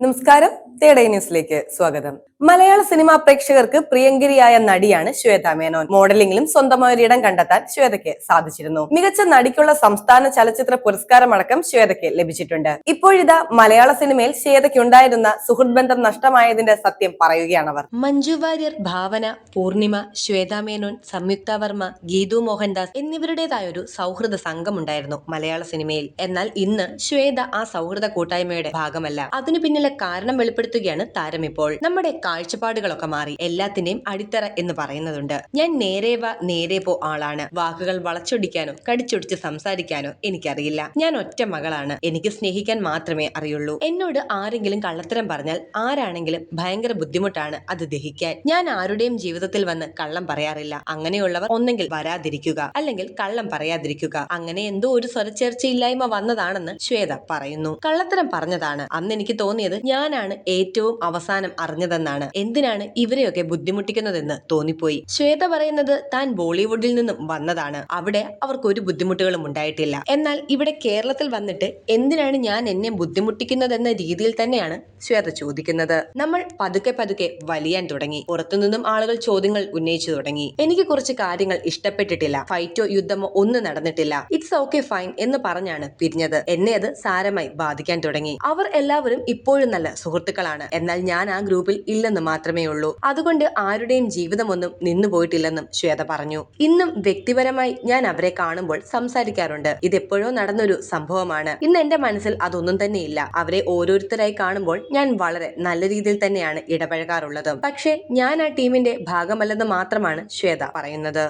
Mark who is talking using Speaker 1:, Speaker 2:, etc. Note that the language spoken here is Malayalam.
Speaker 1: നമസ്കാരം, തേടൈ ന്യൂസിലേക്ക് സ്വാഗതം. മലയാള സിനിമാ പ്രേക്ഷകർക്ക് പ്രിയങ്കരിയായ നടിയാണ് ശ്വേത മേനോൻ. മോഡലിംഗിലും സ്വന്തമായ ഒരിടം കണ്ടെത്താൻ ശ്വേതയ്ക്ക് സാധിച്ചിരുന്നു. മികച്ച നടിക്കുള്ള സംസ്ഥാന ചലച്ചിത്ര പുരസ്കാരമടക്കം ശ്വേതയ്ക്ക് ലഭിച്ചിട്ടുണ്ട്. ഇപ്പോഴിതാ മലയാള സിനിമയിൽ ശ്വേതയ്ക്കുണ്ടായിരുന്ന സുഹൃത്ത് ബന്ധം നഷ്ടമായതിന്റെ സത്യം പറയുകയാണവർ.
Speaker 2: മഞ്ജു വാര്യർ, ഭാവന, പൂർണിമ, ശ്വേത മേനോൻ, സംയുക്ത വർമ്മ, ഗീതു മോഹൻദാസ് എന്നിവരുടേതായൊരു സൗഹൃദ സംഘമുണ്ടായിരുന്നു മലയാള സിനിമയിൽ. എന്നാൽ ഇന്ന് ശ്വേത ആ സൗഹൃദ കൂട്ടായ്മയുടെ ഭാഗമല്ല. അതിനു പിന്നിലെ കാരണം വെളിപ്പെടുത്തുകയാണ് താരം ഇപ്പോൾ. നമ്മുടെ കാഴ്ചപ്പാടുകളൊക്കെ മാറി. എല്ലാത്തിന്റെയും അടിത്തറ എന്ന് പറയുന്നതുണ്ട്. ഞാൻ നേരെ വാ നേരെ പോ ആളാണ്. വാക്കുകൾ വളച്ചൊടിക്കാനോ കടിച്ചൊടിച്ച് സംസാരിക്കാനോ എനിക്കറിയില്ല. ഞാൻ ഒറ്റ മകളാണ്. എനിക്ക് സ്നേഹിക്കാൻ മാത്രമേ അറിയുള്ളൂ. എന്നോട് ആരെങ്കിലും കള്ളത്തരം പറഞ്ഞാൽ ആരാണെങ്കിലും ഭയങ്കര ബുദ്ധിമുട്ടാണ് അത് ദഹിക്കാൻ. ഞാൻ ആരുടെയും ജീവിതത്തിൽ വന്ന് കള്ളം പറയാറില്ല. അങ്ങനെയുള്ളവർ ഒന്നെങ്കിൽ വരാതിരിക്കുക, അല്ലെങ്കിൽ കള്ളം പറയാതിരിക്കുക. അങ്ങനെ എന്തോ ഒരു സ്വരച്ചേർച്ചയില്ലായ്മ വന്നതാണെന്ന് ശ്വേത പറയുന്നു. കള്ളത്തരം പറഞ്ഞതാണ്. അന്ന് എനിക്ക് തോന്നിയത് ഞാനാണ് ഏറ്റവും അവസാനം അറിഞ്ഞതെന്നാണ്. എന്തിനാണ് ഇവരെയൊക്കെ ബുദ്ധിമുട്ടിക്കുന്നതെന്ന് തോന്നിപ്പോയി. ശ്വേത പറയുന്നത് താൻ ബോളിവുഡിൽ നിന്നും വന്നതാണ്. അവിടെ അവർക്ക് ഒരു ബുദ്ധിമുട്ടുകളും ഉണ്ടായിട്ടില്ല. എന്നാൽ ഇവിടെ കേരളത്തിൽ വന്നിട്ട് എന്തിനാണ് ഞാൻ എന്നെ ബുദ്ധിമുട്ടിക്കുന്നതെന്ന രീതിയിൽ തന്നെയാണ് ശ്വേത ചോദിക്കുന്നത്. നമ്മൾ പതുക്കെ പതുക്കെ വലിയാൻ തുടങ്ങി. പുറത്തുനിന്നും ആളുകൾ ചോദ്യങ്ങൾ ഉന്നയിച്ചു തുടങ്ങി. എനിക്ക് കുറച്ച് കാര്യങ്ങൾ ഇഷ്ടപ്പെട്ടിട്ടില്ല. ഫൈറ്റോ യുദ്ധമോ ഒന്നും നടന്നിട്ടില്ല. ഇറ്റ്സ് ഓക്കെ ഫൈൻ എന്ന് പറഞ്ഞാണ് പിരിഞ്ഞത്. എന്നെ അത് സാരമായി ബാധിക്കാൻ തുടങ്ങി. അവർ എല്ലാവരും ഇപ്പോഴും നല്ല സുഹൃത്തുക്കളാണ്. എന്നാൽ ഞാൻ ആ ഗ്രൂപ്പിൽ ഇല്ലെന്ന് മാത്രമേ ഉള്ളൂ. അതുകൊണ്ട് ആരുടെയും ജീവിതമൊന്നും നിന്നുപോയിട്ടില്ലെന്നും ശ്വേത പറഞ്ഞു. ഇന്നും വ്യക്തിപരമായി ഞാൻ അവരെ കാണുമ്പോൾ സംസാരിക്കാറുണ്ട്. ഇതെപ്പോഴോ നടന്നൊരു സംഭവമാണ്. ഇന്ന് എന്റെ മനസ്സിൽ അതൊന്നും തന്നെയില്ല. അവരെ ഓരോരുത്തരായി കാണുമ്പോൾ ഞാൻ വളരെ നല്ല രീതിയിൽ തന്നെയാണ് ഇടപഴകാറുള്ളത്. പക്ഷേ ഞാൻ ആ ടീമിന്റെ ഭാഗമല്ലെന്ന് മാത്രമാണ് ശ്വേത പറയുന്നത്.